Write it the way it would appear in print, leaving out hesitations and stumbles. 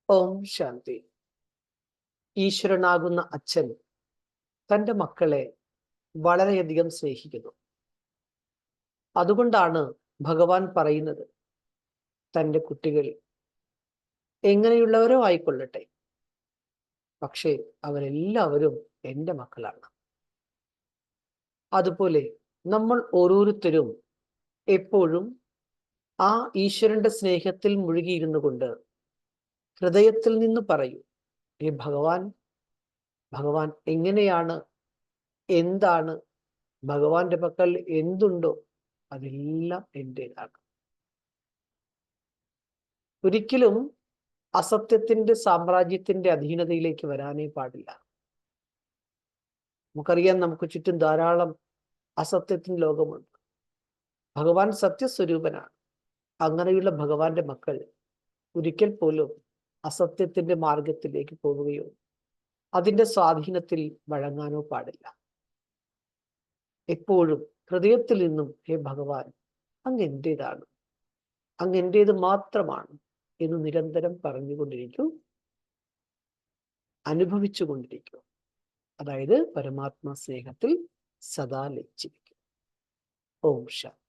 ഓം ശാന്തി. ഈശ്വരനാകുന്ന അച്ഛൻ തൻ്റെ മക്കളെ വളരെയധികം സ്നേഹിക്കുന്നു. അതുകൊണ്ടാണ് ഭഗവാൻ പറയുന്നത്, തൻ്റെ കുട്ടികൾ എങ്ങനെയുള്ളവരോ ആയിക്കൊള്ളട്ടെ, പക്ഷേ അവരെല്ലാവരും എൻ്റെ മക്കളാണ്. അതുപോലെ നമ്മൾ ഓരോരുത്തരും എപ്പോഴും ആ ഈശ്വരന്റെ സ്നേഹത്തിൽ മുഴുകിയിരുന്നു കൊണ്ട് ഹൃദയത്തിൽ നിന്ന് പറയൂ, ഈ ഭഗവാൻ എങ്ങനെയാണ്, എന്താണ്, ഭഗവാന്റെ പക്കൽ എന്തുണ്ടോ അതെല്ലാം എൻ്റെതാണ്. ഒരിക്കലും അസത്യത്തിന്റെ സാമ്രാജ്യത്തിന്റെ അധീനതയിലേക്ക് വരാനേ പാടില്ല. നമുക്കറിയാം, നമുക്ക് ചുറ്റും ധാരാളം അസത്യത്തിന്റെ ലോകമുണ്ട്. ഭഗവാൻ സത്യസ്വരൂപനാണ്. അങ്ങനെയുള്ള ഭഗവാന്റെ മക്കൾ ഒരിക്കൽ പോലും അസത്യത്തിന്റെ മാർഗത്തിലേക്ക് പോവുകയോ അതിന്റെ സ്വാധീനത്തിൽ വഴങ്ങാനോ പാടില്ല. എപ്പോഴും ഹൃദയത്തിൽ നിന്നും, ഹേ ഭഗവാൻ, അങ്ങ് എന്റേതാണ്, അങ്ങ് എന്റേത് മാത്രമാണ് എന്ന് നിരന്തരം പറഞ്ഞുകൊണ്ടിരിക്കൂ, അനുഭവിച്ചു കൊണ്ടിരിക്കൂ. അതായത് പരമാത്മാ സ്നേഹത്തിൽ സദാ ലയിച്ചിരിക്കും. ഓം ശാന്തി.